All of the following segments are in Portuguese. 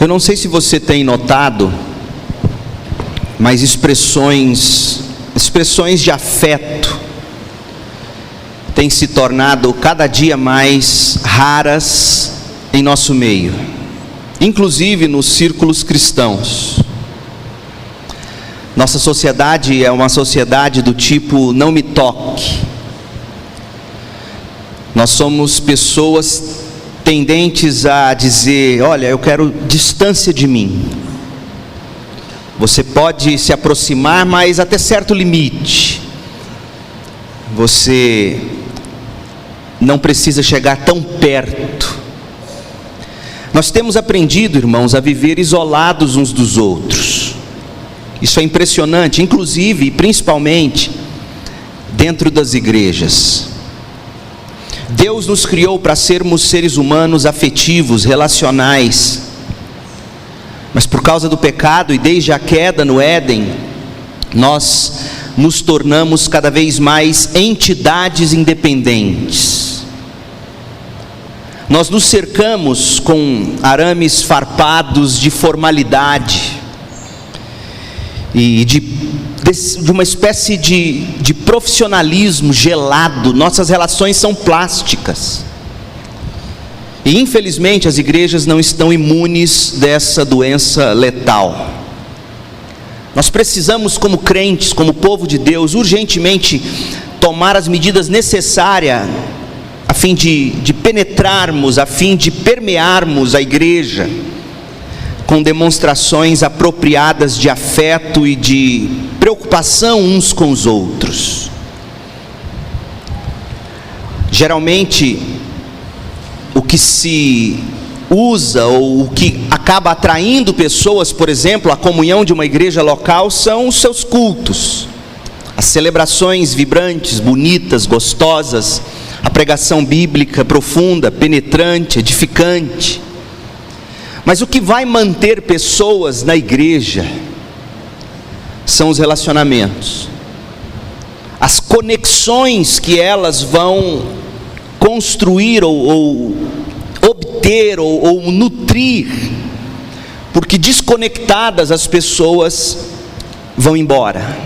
Eu não sei se você tem notado, mas expressões de afeto têm se tornado cada dia mais raras em nosso meio, inclusive nos círculos cristãos. Nossa sociedade é uma sociedade do tipo não me toque. Nós somos pessoas tendentes a dizer: olha, eu quero distância de mim. Você pode se aproximar, mas até certo limite. Você não precisa chegar tão perto. Nós temos aprendido, irmãos, a viver isolados uns dos outros. Isso é impressionante, inclusive e principalmente dentro das igrejas. Deus nos criou para sermos seres humanos afetivos, relacionais. Mas por causa do pecado e desde a queda no Éden, nós nos tornamos cada vez mais entidades independentes. Nós nos cercamos com arames farpados de formalidade e de uma espécie de profissionalismo gelado. Nossas relações são plásticas. E infelizmente as igrejas não estão imunes dessa doença letal. Nós precisamos, como crentes, como povo de Deus, urgentemente tomar as medidas necessárias a fim de penetrarmos, a fim de permearmos a igreja com demonstrações apropriadas de afeto e de preocupação uns com os outros. Geralmente, o que se usa ou o que acaba atraindo pessoas, por exemplo, à comunhão de uma igreja local, são os seus cultos, as celebrações vibrantes, bonitas, gostosas, a pregação bíblica profunda, penetrante, edificante. Mas o que vai manter pessoas na igreja são os relacionamentos, as conexões que elas vão construir ou obter ou nutrir, porque desconectadas as pessoas vão embora.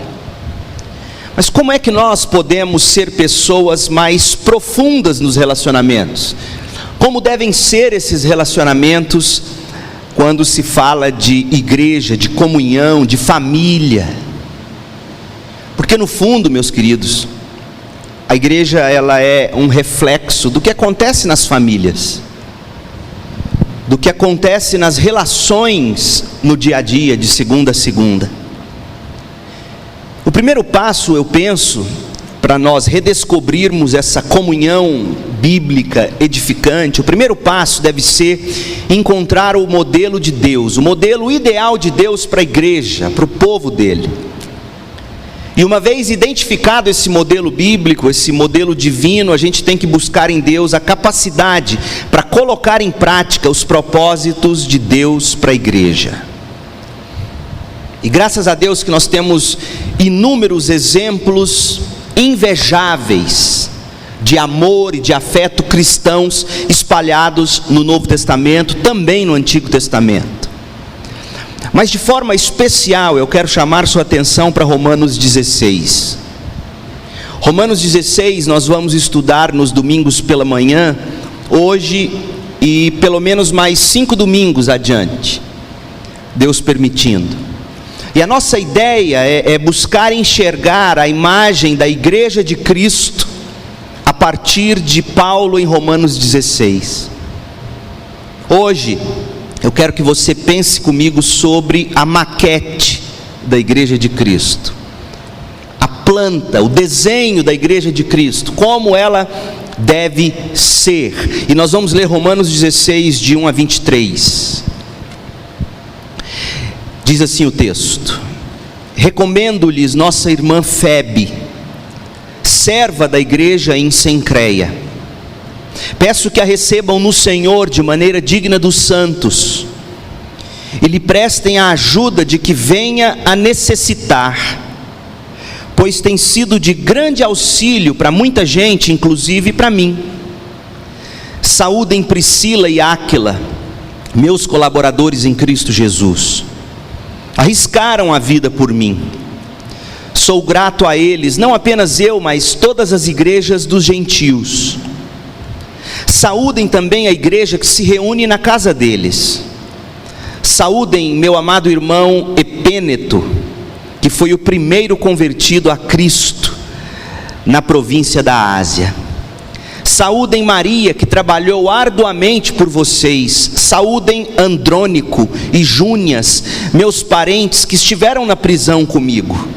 Mas como é que nós podemos ser pessoas mais profundas nos relacionamentos? Como devem ser esses relacionamentos quando se fala de igreja, de comunhão, de família? Porque no fundo, meus queridos, a igreja ela é um reflexo do que acontece nas famílias, do que acontece nas relações no dia a dia, de segunda a segunda. O primeiro passo, eu penso, para nós redescobrirmos essa comunhão bíblica edificante, o primeiro passo deve ser encontrar o modelo de Deus, o modelo ideal de Deus para a igreja, para o povo dele. E uma vez identificado esse modelo bíblico, esse modelo divino, a gente tem que buscar em Deus a capacidade para colocar em prática os propósitos de Deus para a igreja. E graças a Deus que nós temos inúmeros exemplos invejáveis de amor e de afeto cristãos espalhados no Novo Testamento, também no Antigo Testamento. Mas de forma especial eu quero chamar sua atenção para Romanos 16. Romanos 16 nós vamos estudar nos domingos pela manhã, hoje e pelo menos mais 5 domingos adiante, Deus permitindo. E a nossa ideia é buscar enxergar a imagem da igreja de Cristo a partir de Paulo em Romanos 16. Hoje eu quero que você pense comigo sobre a maquete da igreja de Cristo, a planta, o desenho da igreja de Cristo, como ela deve ser. E nós vamos ler Romanos 16, de 1 a 23. Diz assim o texto: recomendo-lhes nossa irmã Febe, serva da igreja em Cencreia. Peço que a recebam no Senhor de maneira digna dos santos, e lhe prestem a ajuda de que venha a necessitar, pois tem sido de grande auxílio para muita gente, inclusive para mim. Saúdem Priscila e Áquila, meus colaboradores em Cristo Jesus, arriscaram a vida por mim. Sou grato a eles, não apenas eu, mas todas as igrejas dos gentios. Saúdem também a igreja que se reúne na casa deles. Saúdem meu amado irmão Epêneto, que foi o primeiro convertido a Cristo na província da Ásia. Saúdem Maria, que trabalhou arduamente por vocês. Saúdem Andrônico e Júnias, meus parentes que estiveram na prisão comigo.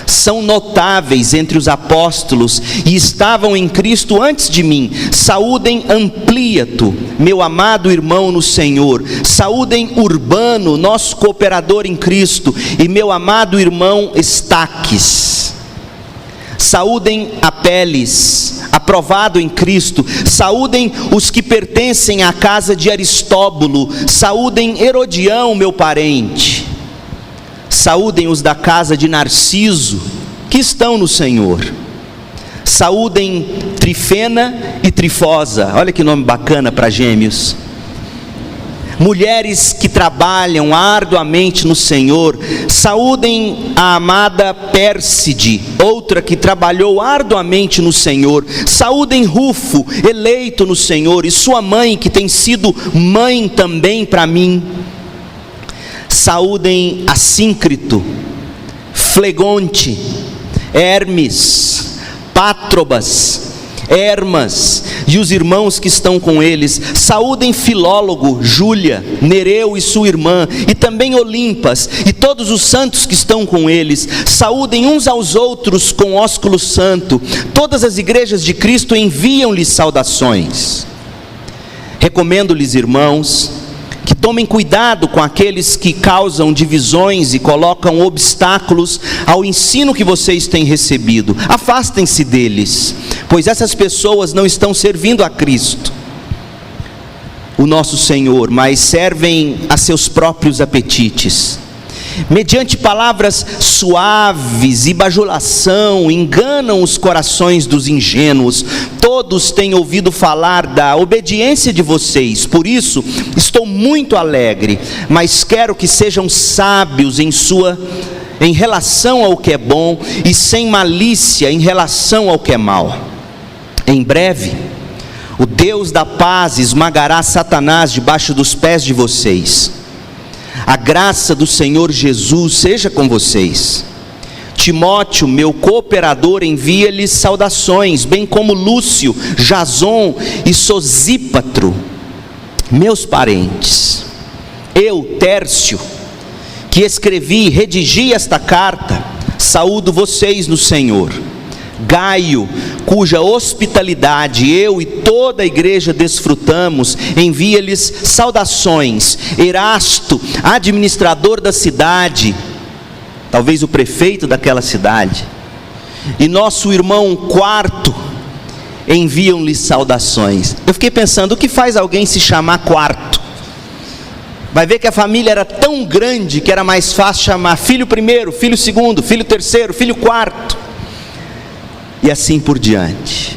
São notáveis entre os apóstolos e estavam em Cristo antes de mim. Saúdem Amplíato, meu amado irmão no Senhor. Saúdem Urbano, nosso cooperador em Cristo, e meu amado irmão Estaques. Saúdem Apeles, aprovado em Cristo. Saúdem os que pertencem à casa de Aristóbulo. Saúdem Herodião, meu parente. Saúdem os da casa de Narciso, que estão no Senhor. Saúdem Trifena e Trifosa, olha que nome bacana para gêmeos. Mulheres que trabalham arduamente no Senhor. Saúdem a amada Pérside, outra que trabalhou arduamente no Senhor. Saúdem Rufo, eleito no Senhor, e sua mãe, que tem sido mãe também para mim. Saúdem Assíncrito, Flegonte, Hermes, Pátrobas, Hermas e os irmãos que estão com eles. Saúdem Filólogo, Júlia, Nereu e sua irmã, e também Olimpas e todos os santos que estão com eles. Saúdem uns aos outros com ósculo santo. Todas as igrejas de Cristo enviam-lhes saudações. Recomendo-lhes, irmãos, que tomem cuidado com aqueles que causam divisões e colocam obstáculos ao ensino que vocês têm recebido. Afastem-se deles, pois essas pessoas não estão servindo a Cristo, o nosso Senhor, mas servem a seus próprios apetites. Mediante palavras suaves e bajulação, enganam os corações dos ingênuos. Todos têm ouvido falar da obediência de vocês, por isso estou muito alegre, mas quero que sejam sábios em relação ao que é bom e sem malícia em relação ao que é mal. Em breve, o Deus da paz esmagará Satanás debaixo dos pés de vocês. A graça do Senhor Jesus seja com vocês. Timóteo, meu cooperador, envia-lhes saudações, bem como Lúcio, Jason e Sosípatro, meus parentes. Eu, Tércio, que escrevi e redigi esta carta, saúdo vocês no Senhor. Gaio, cuja hospitalidade eu e toda a igreja desfrutamos, envia-lhes saudações. Erasto, administrador da cidade, talvez o prefeito daquela cidade, e nosso irmão Quarto, enviam-lhes saudações. Eu fiquei pensando, o que faz alguém se chamar Quarto? Vai ver que a família era tão grande que era mais fácil chamar filho primeiro, filho segundo, filho terceiro, filho quarto, e assim por diante.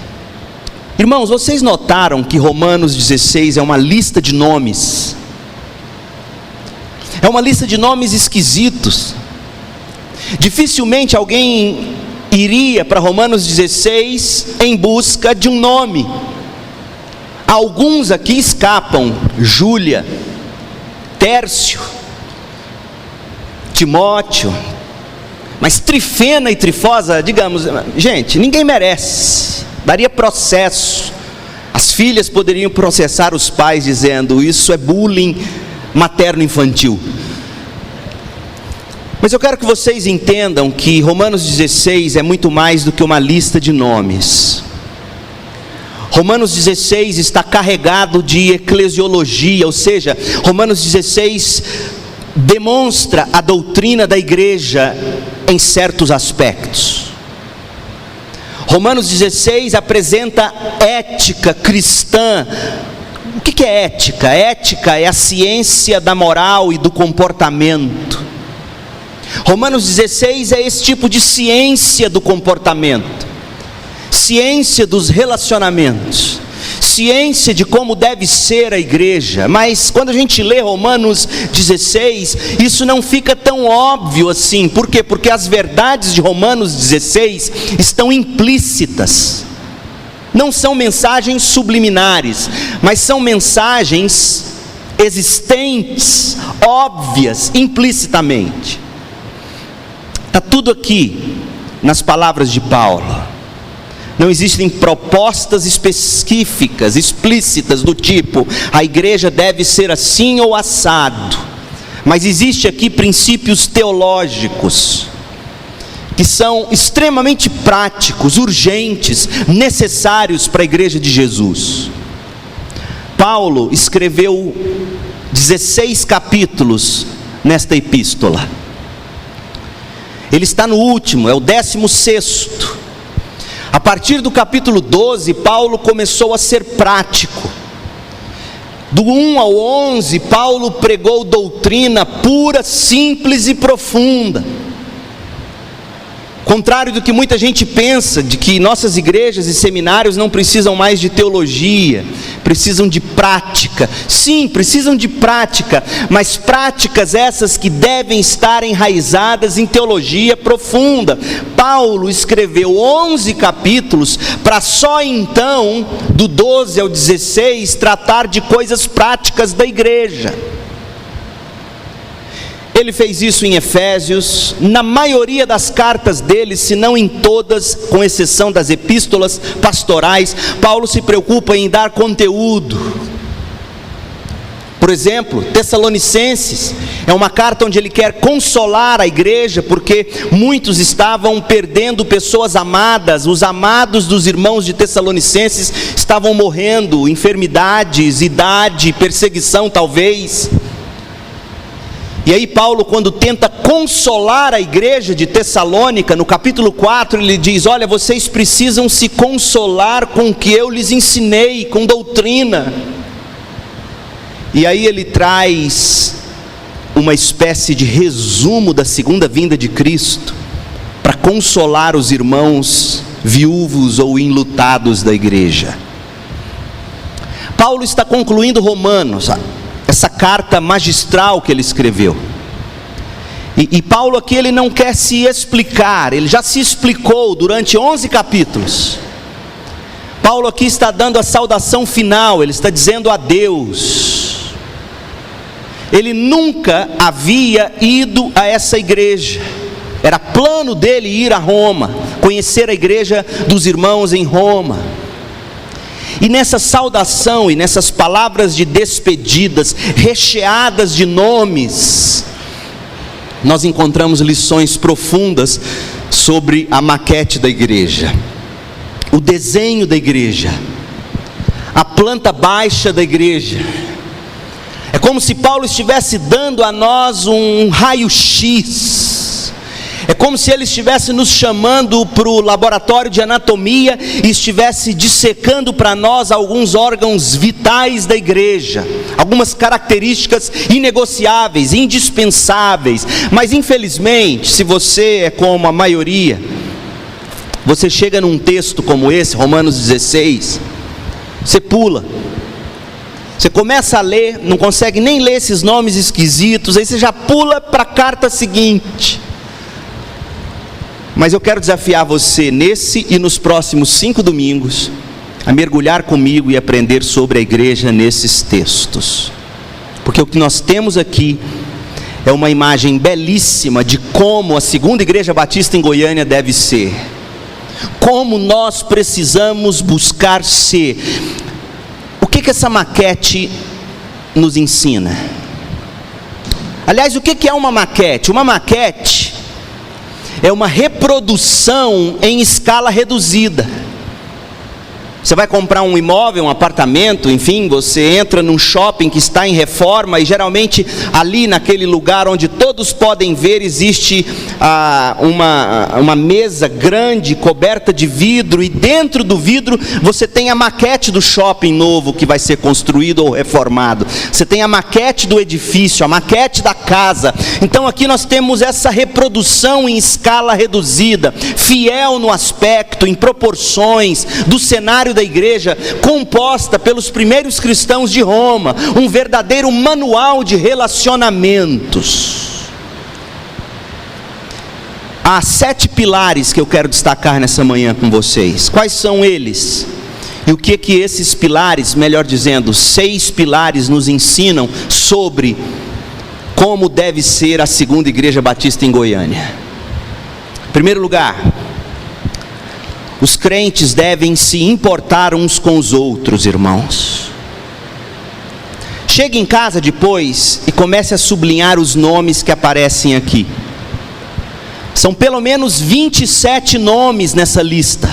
Irmãos, vocês notaram que Romanos 16 é uma lista de nomes? É uma lista de nomes esquisitos. Dificilmente alguém iria para Romanos 16 em busca de um nome. Alguns aqui escapam: Júlia, Tércio, Timóteo. Mas Trifena e Trifosa, digamos, gente, ninguém merece, daria processo. As filhas poderiam processar os pais dizendo: isso é bullying materno-infantil. Mas eu quero que vocês entendam que Romanos 16 é muito mais do que uma lista de nomes. Romanos 16 está carregado de eclesiologia, ou seja, Romanos 16 demonstra a doutrina da igreja em certos aspectos. Romanos 16 apresenta ética cristã. O que é ética? Ética é a ciência da moral e do comportamento. Romanos 16 é esse tipo de ciência do comportamento, ciência dos relacionamentos, ciência de como deve ser a igreja, mas quando a gente lê Romanos 16, isso não fica tão óbvio assim. Por quê? Porque as verdades de Romanos 16 estão implícitas. Não são mensagens subliminares, mas são mensagens existentes, óbvias, implicitamente. Está tudo aqui nas palavras de Paulo. Não existem propostas específicas, explícitas, do tipo, a igreja deve ser assim ou assado. Mas existe aqui princípios teológicos, que são extremamente práticos, urgentes, necessários para a igreja de Jesus. Paulo escreveu 16 capítulos nesta epístola. Ele está no último, é o 16º. A partir do capítulo 12, Paulo começou a ser prático. Do 1 ao 11, Paulo pregou doutrina pura, simples e profunda. Contrário do que muita gente pensa, de que nossas igrejas e seminários não precisam mais de teologia, precisam de prática. Sim, precisam de prática, mas práticas essas que devem estar enraizadas em teologia profunda. Paulo escreveu 11 capítulos para só então, do 12 ao 16, tratar de coisas práticas da igreja. Ele fez isso em Efésios, na maioria das cartas dele, se não em todas, com exceção das epístolas pastorais, Paulo se preocupa em dar conteúdo. Por exemplo, Tessalonicenses é uma carta onde ele quer consolar a igreja, porque muitos estavam perdendo pessoas amadas. Os amados dos irmãos de Tessalonicenses estavam morrendo, enfermidades, idade, perseguição talvez. E aí Paulo, quando tenta consolar a igreja de Tessalônica, no capítulo 4, ele diz: olha, vocês precisam se consolar com o que eu lhes ensinei, com doutrina. E aí ele traz uma espécie de resumo da segunda vinda de Cristo, para consolar os irmãos viúvos ou enlutados da igreja. Paulo está concluindo Romanos, essa carta magistral que ele escreveu. E Paulo aqui, ele não quer se explicar, ele já se explicou durante 11 capítulos. Paulo aqui está dando a saudação final, ele está dizendo adeus. Ele nunca havia ido a essa igreja, era plano dele ir a Roma, conhecer a igreja dos irmãos em Roma. E nessa saudação e nessas palavras de despedidas, recheadas de nomes, nós encontramos lições profundas sobre a maquete da igreja, o desenho da igreja, a planta baixa da igreja. É como se Paulo estivesse dando a nós um raio-x. É como se ele estivesse nos chamando para o laboratório de anatomia e estivesse dissecando para nós alguns órgãos vitais da igreja, algumas características inegociáveis, indispensáveis. Mas infelizmente, se você é como a maioria, você chega num texto como esse, Romanos 16, você pula. Você começa a ler, não consegue nem ler esses nomes esquisitos, aí você já pula para a carta seguinte. Mas eu quero desafiar você nesse e nos próximos 5 domingos a mergulhar comigo e aprender sobre a igreja nesses textos, porque o que nós temos aqui é uma imagem belíssima de como a segunda igreja batista em Goiânia deve ser, como nós precisamos buscar ser. O que essa maquete nos ensina? Aliás, o que é uma maquete? Uma maquete é uma reprodução em escala reduzida. Você vai comprar um imóvel, um apartamento, enfim, você entra num shopping que está em reforma e geralmente ali naquele lugar onde todos podem ver existe uma mesa grande coberta de vidro, e dentro do vidro você tem a maquete do shopping novo que vai ser construído ou reformado. Você tem a maquete do edifício, a maquete da casa. Então aqui nós temos essa reprodução em escala reduzida, fiel no aspecto, em proporções, do cenário da igreja, composta pelos primeiros cristãos de Roma, um verdadeiro manual de relacionamentos. Há 7 pilares que eu quero destacar nessa manhã com vocês. Quais são eles? E o que esses pilares, melhor dizendo, 6 pilares nos ensinam sobre como deve ser a segunda igreja batista em Goiânia? Em primeiro lugar, os crentes devem se importar uns com os outros, irmãos. Chegue em casa depois e comece a sublinhar os nomes que aparecem aqui. São pelo menos 27 nomes nessa lista.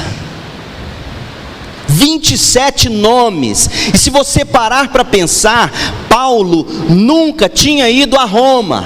27 nomes. E se você parar para pensar, Paulo nunca tinha ido a Roma.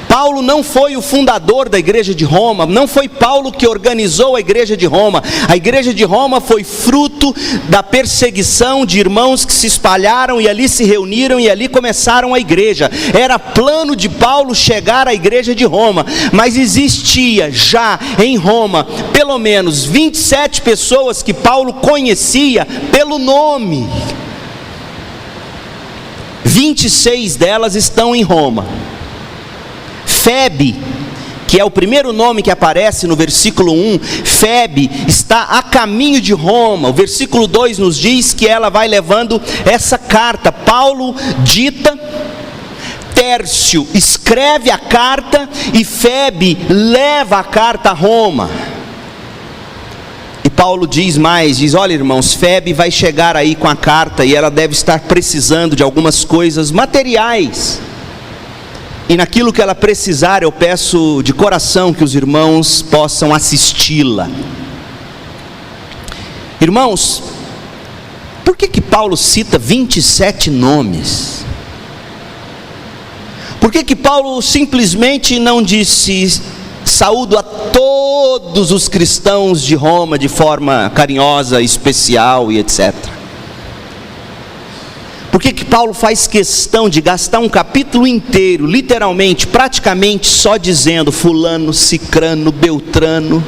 Paulo não foi o fundador da igreja de Roma, não foi Paulo que organizou a igreja de Roma. A igreja de Roma foi fruto da perseguição de irmãos que se espalharam e ali se reuniram e ali começaram a igreja. Era plano de Paulo chegar à igreja de Roma, mas existia já em Roma pelo menos 27 pessoas que Paulo conhecia pelo nome. 26 delas estão em Roma. Febe, que é o primeiro nome que aparece no versículo 1, Febe está a caminho de Roma. O versículo 2 nos diz que ela vai levando essa carta. Paulo dita, Tércio escreve a carta e Febe leva a carta a Roma. E Paulo diz mais, olha irmãos, Febe vai chegar aí com a carta e ela deve estar precisando de algumas coisas materiais. E naquilo que ela precisar, eu peço de coração que os irmãos possam assisti-la. Irmãos, por que Paulo cita 27 nomes? Por que Paulo simplesmente não disse: saúdo a todos os cristãos de Roma de forma carinhosa, especial e etc.? Por que Paulo faz questão de gastar um capítulo inteiro, literalmente, praticamente só dizendo fulano, cicrano, beltrano,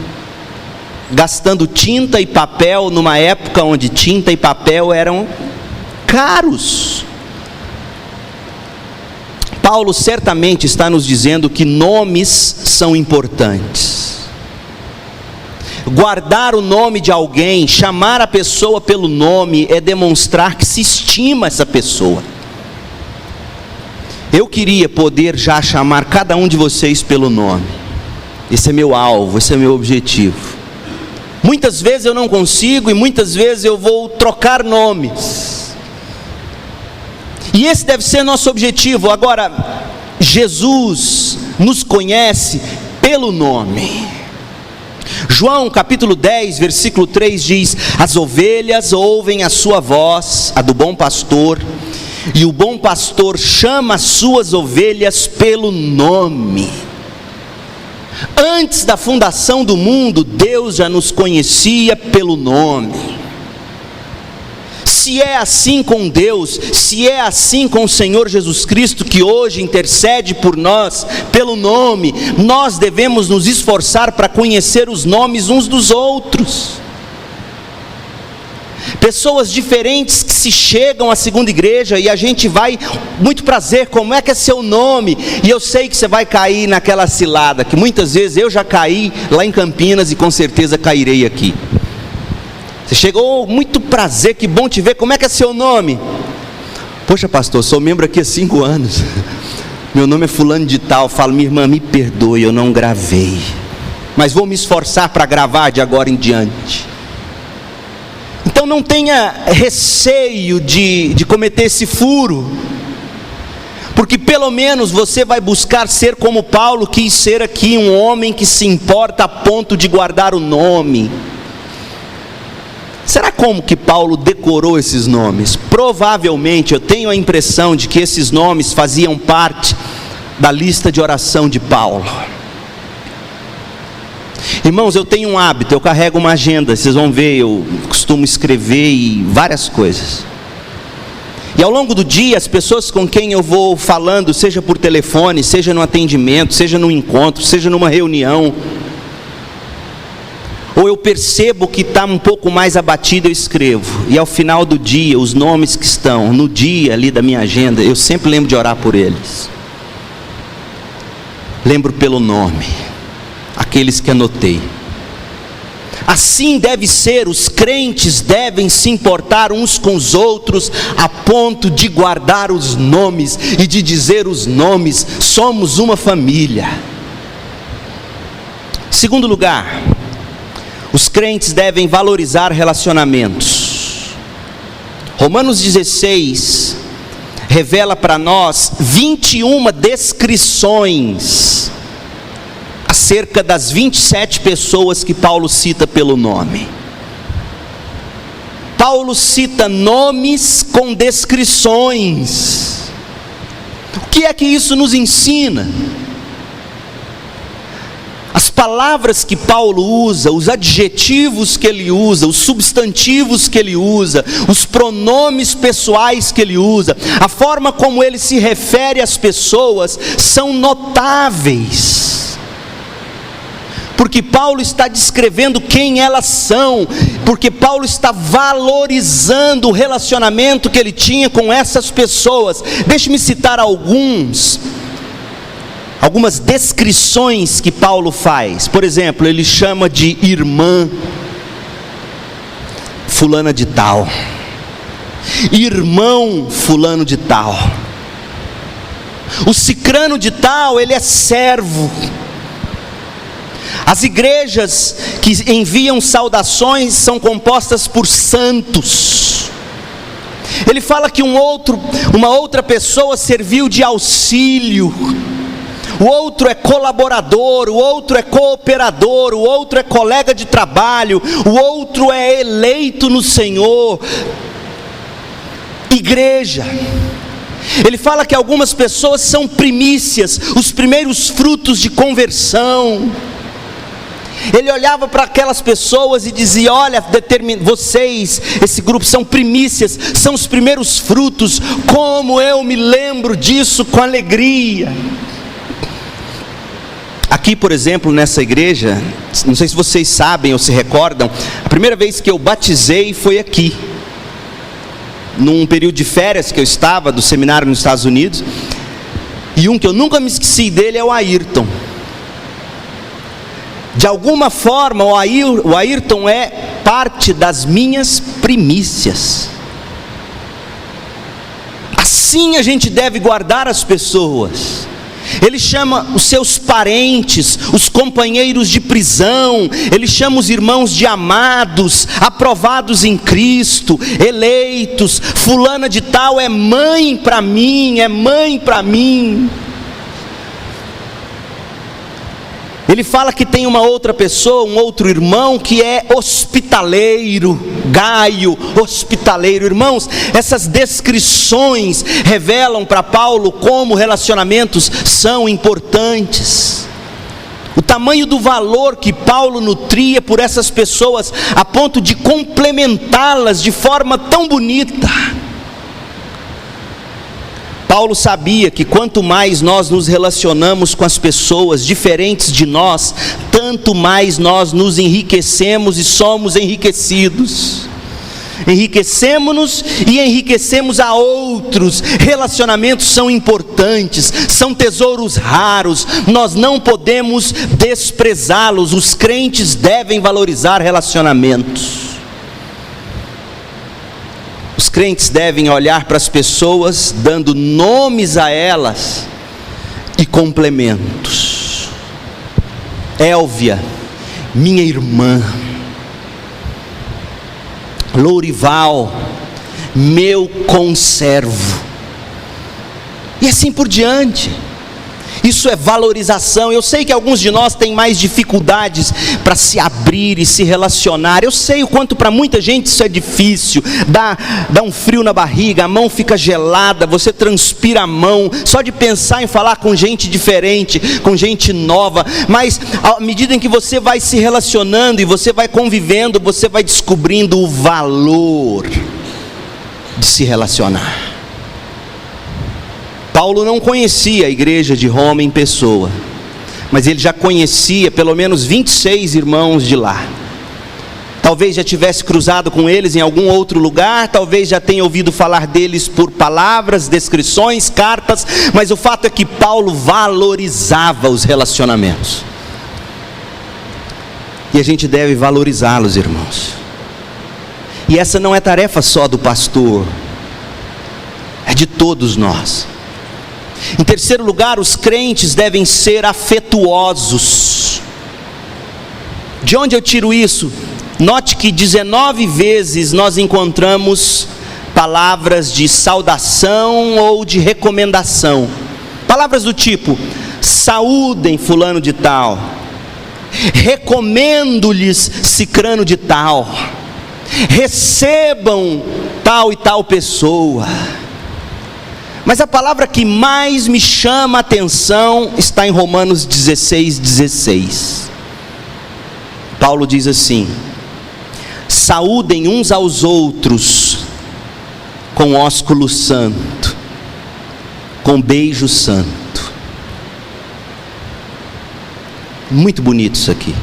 gastando tinta e papel numa época onde tinta e papel eram caros? Paulo certamente está nos dizendo que nomes são importantes. Guardar o nome de alguém, chamar a pessoa pelo nome, é demonstrar que se estima essa pessoa. Eu queria poder já chamar cada um de vocês pelo nome. Esse é meu alvo, esse é meu objetivo. Muitas vezes eu não consigo e muitas vezes eu vou trocar nomes. E esse deve ser nosso objetivo. Agora, Jesus nos conhece pelo nome. João capítulo 10, versículo 3 diz: as ovelhas ouvem a sua voz, a do bom pastor, e o bom pastor chama as suas ovelhas pelo nome. Antes da fundação do mundo, Deus já nos conhecia pelo nome. Se é assim com Deus, se é assim com o Senhor Jesus Cristo, que hoje intercede por nós pelo nome, nós devemos nos esforçar para conhecer os nomes uns dos outros. Pessoas diferentes que se chegam à segunda igreja e a gente vai, muito prazer, como é que é seu nome? E eu sei que você vai cair naquela cilada, que muitas vezes eu já caí lá em Campinas e com certeza cairei aqui. Você chegou, muito prazer, que bom te ver, como é que é seu nome? Poxa pastor, sou membro aqui há 5 anos, meu nome é fulano de tal. Eu falo: minha irmã, me perdoe, eu não gravei, mas vou me esforçar para gravar de agora em diante. Então não tenha receio de cometer esse furo, porque pelo menos você vai buscar ser como Paulo quis ser aqui, um homem que se importa a ponto de guardar o nome. Será como que Paulo decorou esses nomes? Provavelmente, eu tenho a impressão de que esses nomes faziam parte da lista de oração de Paulo. Irmãos, eu tenho um hábito, eu carrego uma agenda, vocês vão ver, eu costumo escrever e várias coisas. E ao longo do dia, as pessoas com quem eu vou falando, seja por telefone, seja no atendimento, seja no encontro, seja numa reunião, ou eu percebo que está um pouco mais abatido, eu escrevo. E ao final do dia, os nomes que estão no dia ali da minha agenda, eu sempre lembro de orar por eles. Lembro pelo nome, aqueles que anotei. Assim deve ser, os crentes devem se importar uns com os outros, a ponto de guardar os nomes e de dizer os nomes, somos uma família. Segundo lugar, os crentes devem valorizar relacionamentos. Romanos 16 revela para nós 21 descrições acerca das 27 pessoas que Paulo cita pelo nome. Paulo cita nomes com descrições. O que é que isso nos ensina? As palavras que Paulo usa, os adjetivos que ele usa, os substantivos que ele usa, os pronomes pessoais que ele usa, a forma como ele se refere às pessoas são notáveis. Porque Paulo está descrevendo quem elas são, porque Paulo está valorizando o relacionamento que ele tinha com essas pessoas. Deixe-me citar algumas descrições que Paulo faz. Por exemplo, ele chama de irmã fulana de tal, irmão fulano de tal, o cicrano de tal, ele é servo. As igrejas que enviam saudações são compostas por santos. Ele fala que uma outra pessoa serviu de auxílio, o outro é colaborador, o outro é cooperador, o outro é colega de trabalho, o outro é eleito no Senhor. Igreja. Ele fala que algumas pessoas são primícias, os primeiros frutos de conversão. Ele olhava para aquelas pessoas e dizia: olha, vocês, esse grupo, são primícias, são os primeiros frutos, como eu me lembro disso com alegria. Aqui, por exemplo, nessa igreja, não sei se vocês sabem ou se recordam, a primeira vez que eu batizei foi aqui, num período de férias que eu estava, do seminário nos Estados Unidos, e um que eu nunca me esqueci dele é o Ayrton. De alguma forma, o Ayrton é parte das minhas primícias. Assim a gente deve guardar as pessoas. Ele chama os seus parentes, os companheiros de prisão, ele chama os irmãos de amados, aprovados em Cristo, eleitos. Fulana de tal é mãe para mim, é mãe para mim. Ele fala que tem uma outra pessoa, um outro irmão que é hospitaleiro, Gaio, hospitaleiro. Irmãos, essas descrições revelam para Paulo como relacionamentos são importantes. O tamanho do valor que Paulo nutria por essas pessoas, a ponto de complementá-las de forma tão bonita. Paulo sabia que quanto mais nós nos relacionamos com as pessoas diferentes de nós, tanto mais nós nos enriquecemos e somos enriquecidos. Enriquecemos-nos e enriquecemos a outros. Relacionamentos são importantes, são tesouros raros, nós não podemos desprezá-los. Os crentes devem valorizar relacionamentos. Os crentes devem olhar para as pessoas, dando nomes a elas e complementos. Élvia, minha irmã. Lourival, meu conservo. E assim por diante. Isso é valorização. Eu sei que alguns de nós têm mais dificuldades para se abrir e se relacionar. Eu sei o quanto para muita gente isso é difícil. Dá um frio na barriga, a mão fica gelada, você transpira a mão só de pensar em falar com gente diferente, com gente nova. Mas à medida em que você vai se relacionando e você vai convivendo, você vai descobrindo o valor de se relacionar. Paulo não conhecia a igreja de Roma em pessoa, mas ele já conhecia pelo menos 26 irmãos de lá. Talvez já tivesse cruzado com eles em algum outro lugar, talvez já tenha ouvido falar deles por palavras, descrições, cartas, mas o fato é que Paulo valorizava os relacionamentos. E a gente deve valorizá-los, irmãos. E essa não é tarefa só do pastor, é de todos nós. Em terceiro lugar, os crentes devem ser afetuosos. De onde eu tiro isso? Note que 19 vezes nós encontramos palavras de saudação ou de recomendação. Palavras do tipo: saúdem fulano de tal, recomendo-lhes cicrano de tal, recebam tal e tal pessoa. Mas a palavra que mais me chama a atenção está em Romanos 16:16. Paulo diz assim: saúdem uns aos outros com ósculo santo, com beijo santo. Muito bonito isso aqui.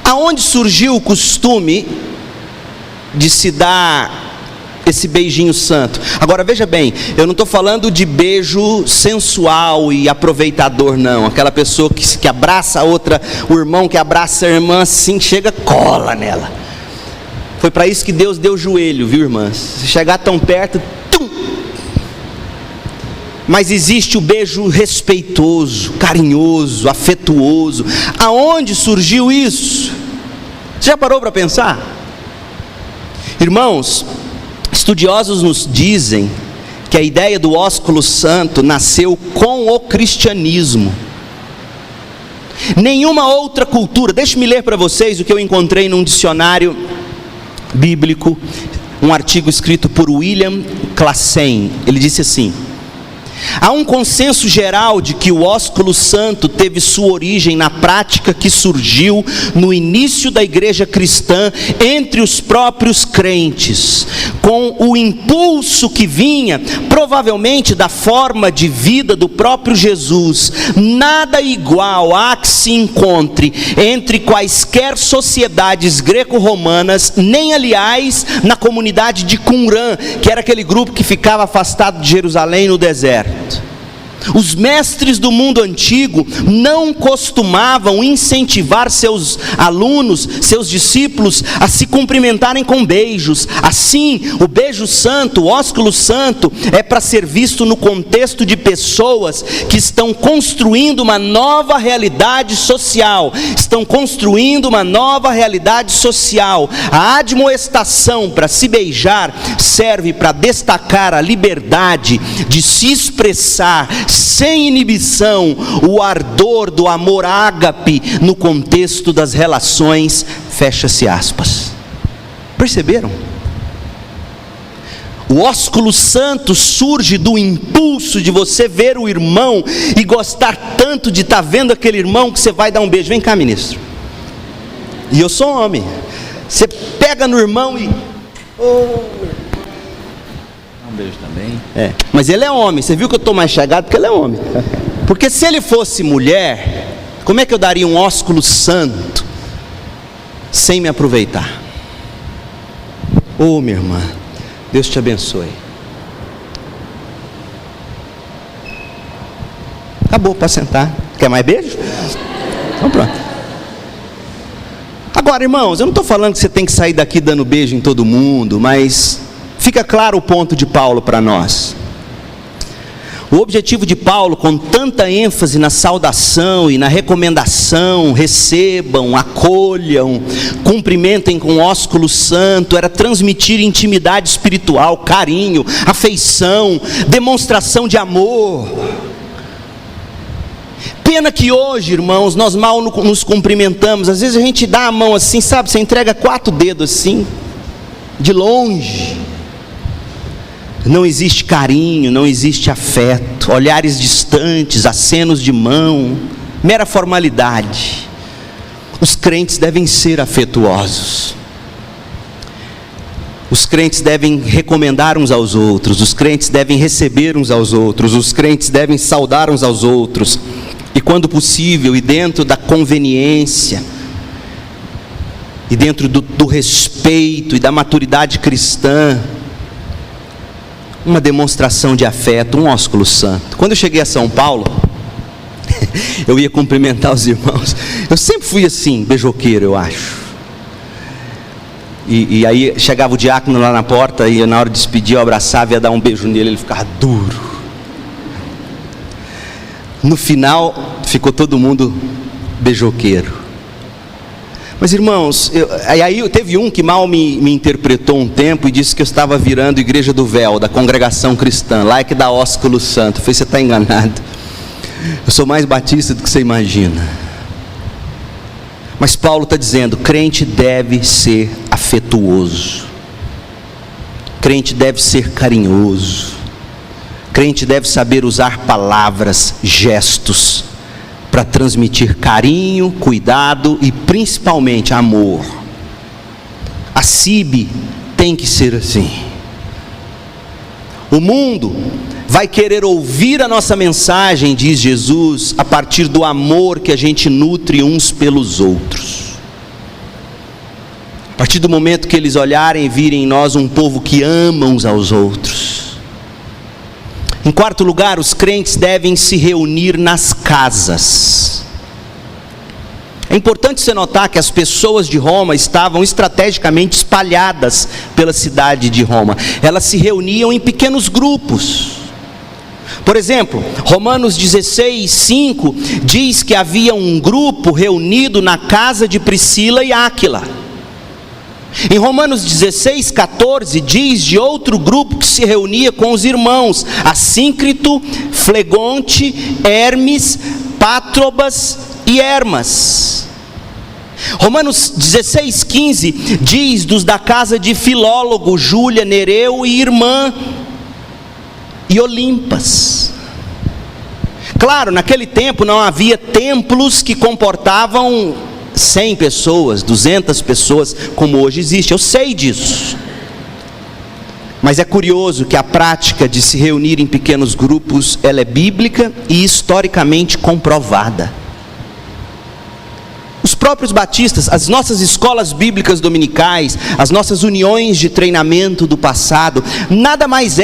Aonde surgiu o costume de se dar esse beijinho santo? Agora veja bem, eu não estou falando de beijo sensual e aproveitador não, aquela pessoa que abraça a outra, o irmão que abraça a irmã assim, chega, cola nela. Foi para isso que Deus deu o joelho, viu, irmãs? Se chegar tão perto, tum! Mas existe o beijo respeitoso, carinhoso, afetuoso. Aonde surgiu isso? Você já parou para pensar? Irmãos, estudiosos nos dizem que a ideia do ósculo santo nasceu com o cristianismo. Nenhuma outra cultura, deixe-me ler para vocês o que eu encontrei num dicionário bíblico, um artigo escrito por William Classen. Ele disse assim: há um consenso geral de que o ósculo santo teve sua origem na prática que surgiu no início da igreja cristã entre os próprios crentes, com o impulso que vinha provavelmente da forma de vida do próprio Jesus. Nada igual há que se encontre entre quaisquer sociedades greco-romanas, nem aliás na comunidade de Qumran, que era aquele grupo que ficava afastado de Jerusalém no deserto. Os mestres do mundo antigo não costumavam incentivar seus alunos, seus discípulos, a se cumprimentarem com beijos. Assim, o beijo santo, o ósculo santo, é para ser visto no contexto de pessoas que estão construindo uma nova realidade social. Estão construindo uma nova realidade social. A admoestação para se beijar serve para destacar a liberdade de se expressar sem inibição o ardor do amor ágape no contexto das relações, fecha-se aspas. Perceberam? O ósculo santo surge do impulso de você ver o irmão e gostar tanto de estar vendo aquele irmão que você vai dar um beijo. Vem cá, ministro. E eu sou homem. Você pega no irmão e... beijo também. Mas ele é homem. Você viu que eu estou mais chegado porque ele é homem. Porque se ele fosse mulher, como é que eu daria um ósculo santo sem me aproveitar? Minha irmã, Deus te abençoe. Acabou, para sentar. Quer mais beijo? Então pronto. Agora, irmãos, eu não estou falando que você tem que sair daqui dando beijo em todo mundo, mas fica claro o ponto de Paulo para nós. O objetivo de Paulo, com tanta ênfase na saudação e na recomendação, recebam, acolham, cumprimentem com ósculo santo, era transmitir intimidade espiritual, carinho, afeição, demonstração de amor. Pena que hoje, irmãos, nós mal nos cumprimentamos. Às vezes a gente dá a mão assim, sabe? Você entrega 4 dedos assim, de longe. Não existe carinho, não existe afeto, olhares distantes, acenos de mão, mera formalidade. Os crentes devem ser afetuosos. Os crentes devem recomendar uns aos outros, os crentes devem receber uns aos outros, os crentes devem saudar uns aos outros. E quando possível, e dentro da conveniência, e dentro do respeito e da maturidade cristã, uma demonstração de afeto, um ósculo santo. Quando eu cheguei a São Paulo, eu ia cumprimentar os irmãos. Eu sempre fui assim, beijoqueiro, eu acho. E aí chegava o diácono lá na porta, e na hora de despedir eu abraçava e ia dar um beijo nele, ele ficava duro. No final, ficou todo mundo beijoqueiro. Mas irmãos, aí teve um que mal me interpretou um tempo e disse que eu estava virando Igreja do Véu, da congregação cristã, lá é que dá ósculo santo. Eu falei, você está enganado. Eu sou mais batista do que você imagina. Mas Paulo está dizendo, crente deve ser afetuoso. Crente deve ser carinhoso. Crente deve saber usar palavras, gestos, para transmitir carinho, cuidado e principalmente amor. A CIB tem que ser assim. O mundo vai querer ouvir a nossa mensagem, diz Jesus, a partir do amor que a gente nutre uns pelos outros. A partir do momento que eles olharem e virem em nós um povo que ama uns aos outros. Em quarto lugar, os crentes devem se reunir nas casas. É importante você notar que as pessoas de Roma estavam estrategicamente espalhadas pela cidade de Roma. Elas se reuniam em pequenos grupos. Por exemplo, Romanos 16:5 diz que havia um grupo reunido na casa de Priscila e Áquila. Em Romanos 16:14 diz de outro grupo que se reunia com os irmãos, Assíncrito, Flegonte, Hermes, Pátrobas e Hermas. Romanos 16:15 diz dos da casa de Filólogo, Júlia, Nereu e irmã e Olimpas. Claro, naquele tempo não havia templos que comportavam 100 pessoas, 200 pessoas, como hoje existe, eu sei disso. Mas é curioso que a prática de se reunir em pequenos grupos, ela é bíblica e historicamente comprovada. Os próprios batistas, as nossas escolas bíblicas dominicais, as nossas uniões de treinamento do passado, nada mais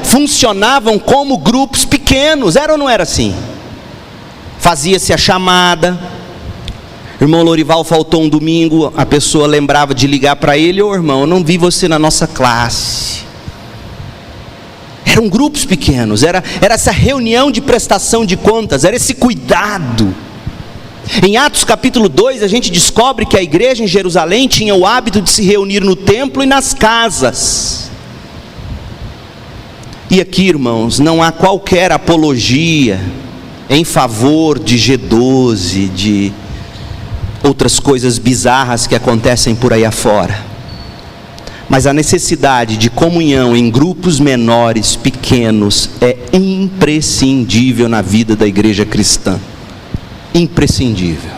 funcionavam como grupos pequenos, era ou não era assim? Fazia-se a chamada. Irmão Lorival faltou um domingo, a pessoa lembrava de ligar para ele, irmão, eu não vi você na nossa classe. Eram grupos pequenos, era essa reunião de prestação de contas, era esse cuidado. Em Atos capítulo 2, a gente descobre que a igreja em Jerusalém tinha o hábito de se reunir no templo e nas casas. E aqui, irmãos, não há qualquer apologia em favor de G12, de outras coisas bizarras que acontecem por aí afora. Mas a necessidade de comunhão em grupos menores, pequenos, é imprescindível na vida da igreja cristã. Imprescindível.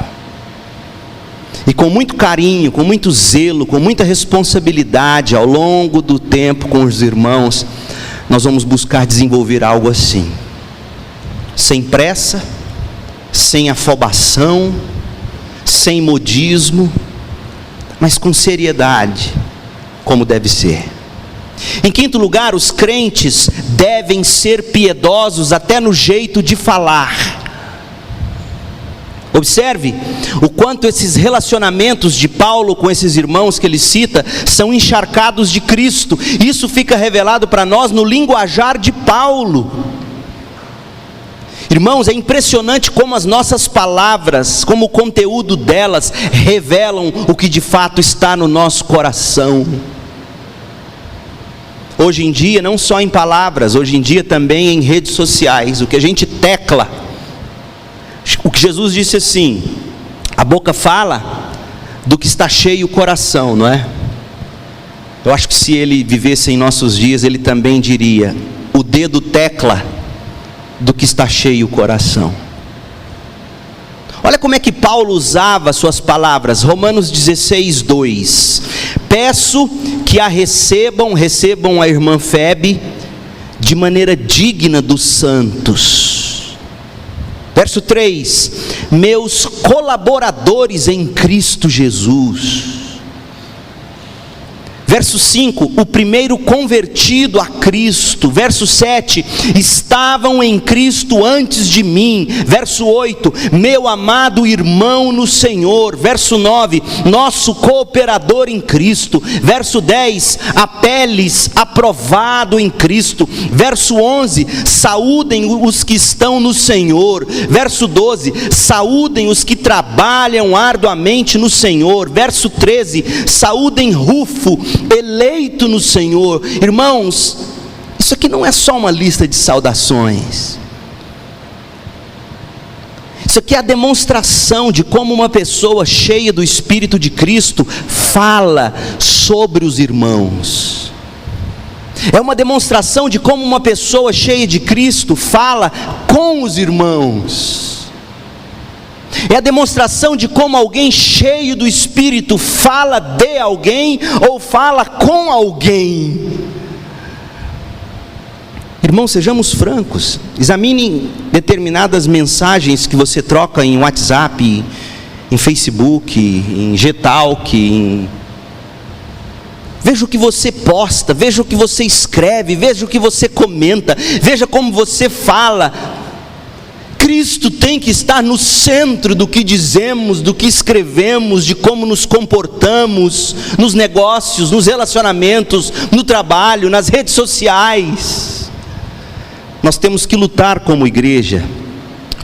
E com muito carinho, com muito zelo, com muita responsabilidade ao longo do tempo com os irmãos, nós vamos buscar desenvolver algo assim. Sem pressa, sem afobação, sem modismo, mas com seriedade, como deve ser. Em quinto lugar, os crentes devem ser piedosos até no jeito de falar. Observe o quanto esses relacionamentos de Paulo com esses irmãos que ele cita são encharcados de Cristo. Isso fica revelado para nós no linguajar de Paulo. Irmãos, é impressionante como as nossas palavras, como o conteúdo delas revelam o que de fato está no nosso coração. Hoje em dia, não só em palavras, hoje em dia também em redes sociais, o que a gente tecla, o Porque Jesus disse assim: a boca fala do que está cheio o coração, não é? Eu acho que se ele vivesse em nossos dias, ele também diria: o dedo tecla do que está cheio o coração. Olha como é que Paulo usava suas palavras. Romanos 16, 2: peço que a recebam a irmã Febe de maneira digna dos santos. Verso 3: meus colaboradores em Cristo Jesus. Verso 5, o primeiro convertido a Cristo. Verso 7, estavam em Cristo antes de mim. Verso 8, meu amado irmão no Senhor. Verso 9, nosso cooperador em Cristo. Verso 10, Apeles, aprovado em Cristo. Verso 11, saúdem os que estão no Senhor. Verso 12, saúdem os que trabalham arduamente no Senhor. Verso 13, saúdem Rufo, eleito no Senhor. Irmãos, isso aqui não é só uma lista de saudações. Isso aqui é a demonstração de como uma pessoa cheia do Espírito de Cristo fala sobre os irmãos. É uma demonstração de como uma pessoa cheia de Cristo fala com os irmãos. É a demonstração de como alguém cheio do Espírito fala de alguém ou fala com alguém. Irmãos, sejamos francos. Examine determinadas mensagens que você troca em WhatsApp, em Facebook, em Gtalk, veja o que você posta, veja o que você escreve, veja o que você comenta, veja como você fala. Cristo tem que estar no centro do que dizemos, do que escrevemos, de como nos comportamos, nos negócios, nos relacionamentos, no trabalho, nas redes sociais. Nós temos que lutar como igreja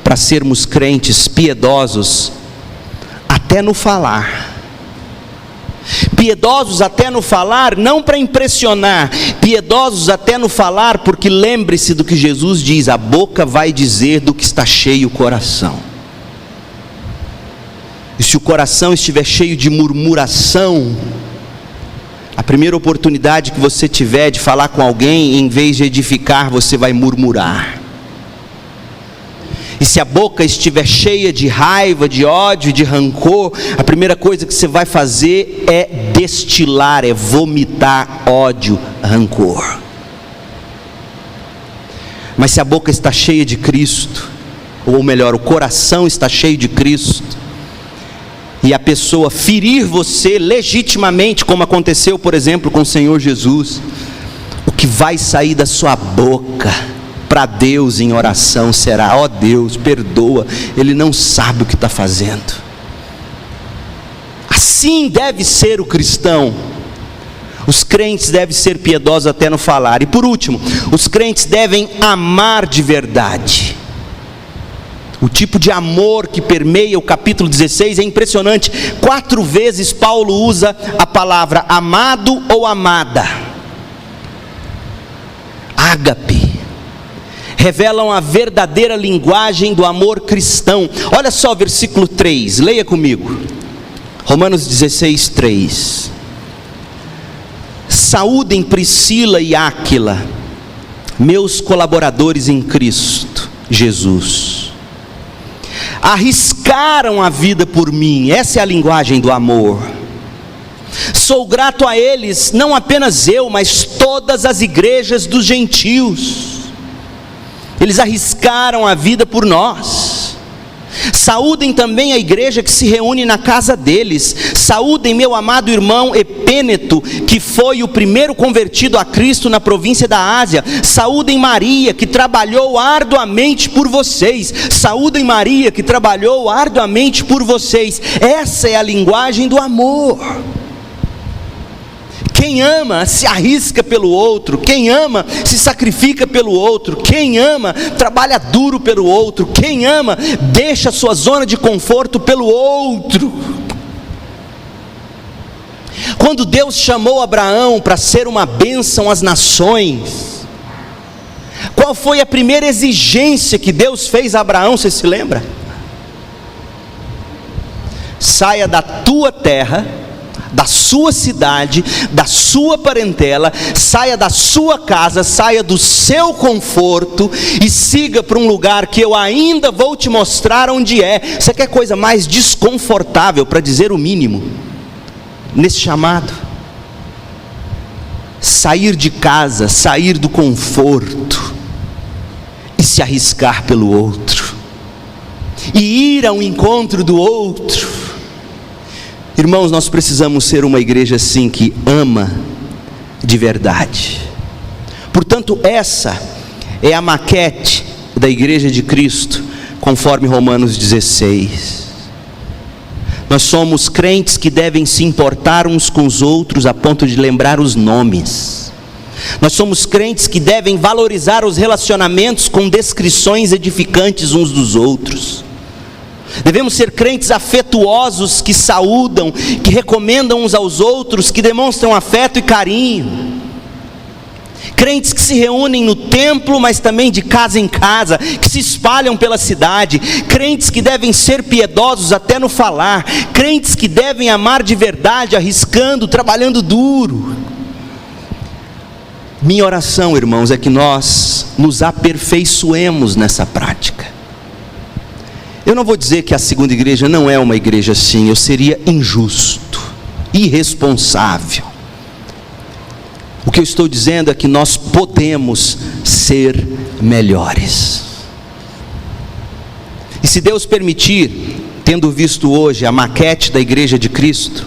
para sermos crentes piedosos até no falar. Piedosos até no falar, não para impressionar, piedosos até no falar, porque lembre-se do que Jesus diz: a boca vai dizer do que está cheio o coração. E se o coração estiver cheio de murmuração, a primeira oportunidade que você tiver de falar com alguém, em vez de edificar, você vai murmurar. E se a boca estiver cheia de raiva, de ódio, de rancor, a primeira coisa que você vai fazer é destilar, é vomitar ódio, rancor. Mas se a boca está cheia de Cristo, ou melhor, o coração está cheio de Cristo, e a pessoa ferir você legitimamente, como aconteceu, por exemplo, com o Senhor Jesus, o que vai sair da sua boca para Deus em oração será: ó Deus, perdoa, ele não sabe o que está fazendo. Assim deve ser o cristão. Os crentes devem ser piedosos até no falar. E por último, os crentes devem amar de verdade. O tipo de amor que permeia o capítulo 16 é impressionante. 4 vezes Paulo usa a palavra amado ou amada. Ágape. Revelam a verdadeira linguagem do amor cristão. Olha só o versículo 3, leia comigo. Romanos 16, 3. Saúdem Priscila e Áquila, meus colaboradores em Cristo Jesus. Arriscaram a vida por mim, essa é a linguagem do amor. Sou grato a eles, não apenas eu, mas todas as igrejas dos gentios. Eles arriscaram a vida por nós. Saúdem também a igreja que se reúne na casa deles. Saúdem meu amado irmão Epêneto, que foi o primeiro convertido a Cristo na província da Ásia. Saúdem Maria, que trabalhou arduamente por vocês. Saúdem Maria, que trabalhou arduamente por vocês. Essa é a linguagem do amor. Quem ama se arrisca pelo outro, quem ama se sacrifica pelo outro, quem ama trabalha duro pelo outro, quem ama deixa a sua zona de conforto pelo outro. Quando Deus chamou Abraão para ser uma bênção às nações, qual foi a primeira exigência que Deus fez a Abraão, você se lembra? saia da tua terra, da sua cidade, da sua parentela, saia da sua casa, saia do seu conforto e siga para um lugar que eu ainda vou te mostrar onde é. Você quer coisa mais desconfortável, para dizer o mínimo, nesse chamado? Sair de casa, sair do conforto e se arriscar pelo outro, e ir ao encontro do outro. Irmãos, nós precisamos ser uma igreja assim, que ama de verdade. Portanto, essa é a maquete da igreja de Cristo, conforme Romanos 16. Nós somos crentes que devem se importar uns com os outros a ponto de lembrar os nomes. Nós somos crentes que devem valorizar os relacionamentos com descrições edificantes uns dos outros. Devemos ser crentes afetuosos, que saúdam, que recomendam uns aos outros, que demonstram afeto e carinho. Crentes que se reúnem no templo, mas também de casa em casa, que se espalham pela cidade. Crentes que devem ser piedosos até no falar. Crentes que devem amar de verdade, arriscando, trabalhando duro. Minha oração, irmãos, é que nós nos aperfeiçoemos nessa prática. Eu não vou dizer que a segunda igreja não é uma igreja assim, eu seria injusto, irresponsável. O que eu estou dizendo é que nós podemos ser melhores. E se Deus permitir, tendo visto hoje a maquete da igreja de Cristo,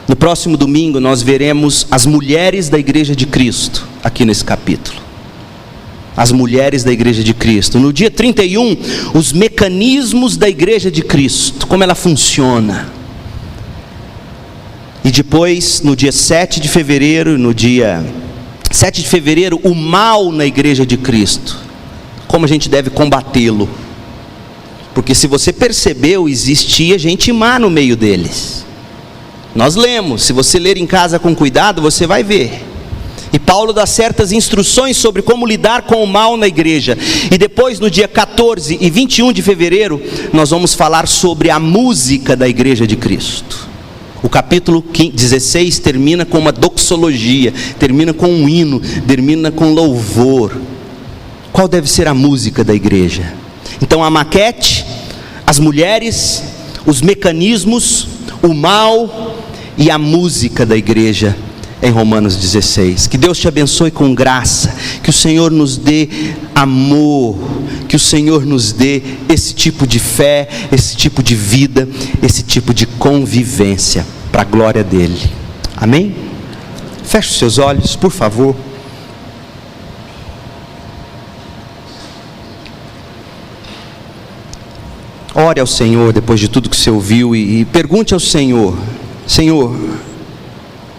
no próximo domingo nós veremos as mulheres da igreja de Cristo, aqui nesse capítulo. As mulheres da igreja de Cristo. No dia 31, os mecanismos da igreja de Cristo, como ela funciona. E depois, no dia 7 de fevereiro, o mal na igreja de Cristo, como a gente deve combatê-lo. Porque se você percebeu, existia gente má no meio deles. Nós lemos, se você ler em casa com cuidado, você vai ver. E Paulo dá certas instruções sobre como lidar com o mal na igreja. E depois, no dia 14 e 21 de fevereiro, nós vamos falar sobre a música da igreja de Cristo. O capítulo 16 termina com uma doxologia, termina com um hino, termina com louvor. Qual deve ser a música da igreja? Então, a maquete, as mulheres, os mecanismos, o mal e a música da igreja em Romanos 16. Que Deus te abençoe com graça, que o Senhor nos dê amor, que o Senhor nos dê esse tipo de fé, esse tipo de vida, esse tipo de convivência, para a glória dEle. Amém? Feche os seus olhos, por favor. Ore ao Senhor depois de tudo que você ouviu e pergunte ao Senhor: Senhor,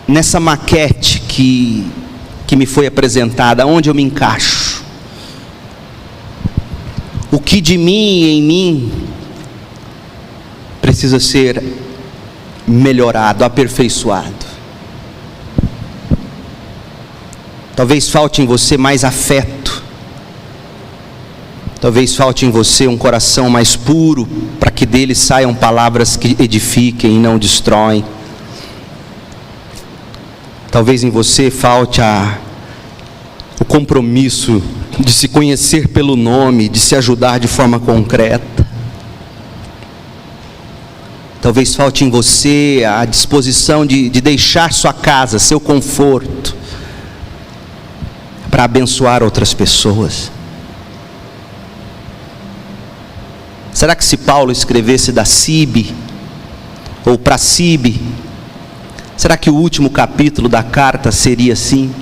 nessa maquete que me foi apresentada, onde eu me encaixo? O que de mim e em mim precisa ser melhorado, aperfeiçoado? Talvez falte em você mais afeto, talvez falte em você um coração mais puro, para que dele saiam palavras que edifiquem e não destroem. Talvez em você falte o compromisso de se conhecer pelo nome, de se ajudar de forma concreta. Talvez falte em você a disposição de deixar sua casa, seu conforto, para abençoar outras pessoas. Será que se Paulo escrevesse da Cibe, ou para Cibe, será que o último capítulo da carta seria assim?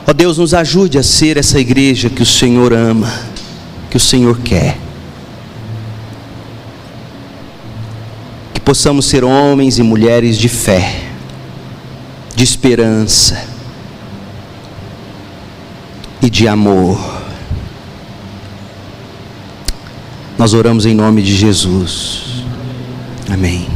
Ó Deus, nos ajude a ser essa igreja que o Senhor ama, que o Senhor quer. Que possamos ser homens e mulheres de fé, de esperança e de amor. Nós oramos em nome de Jesus. Amém.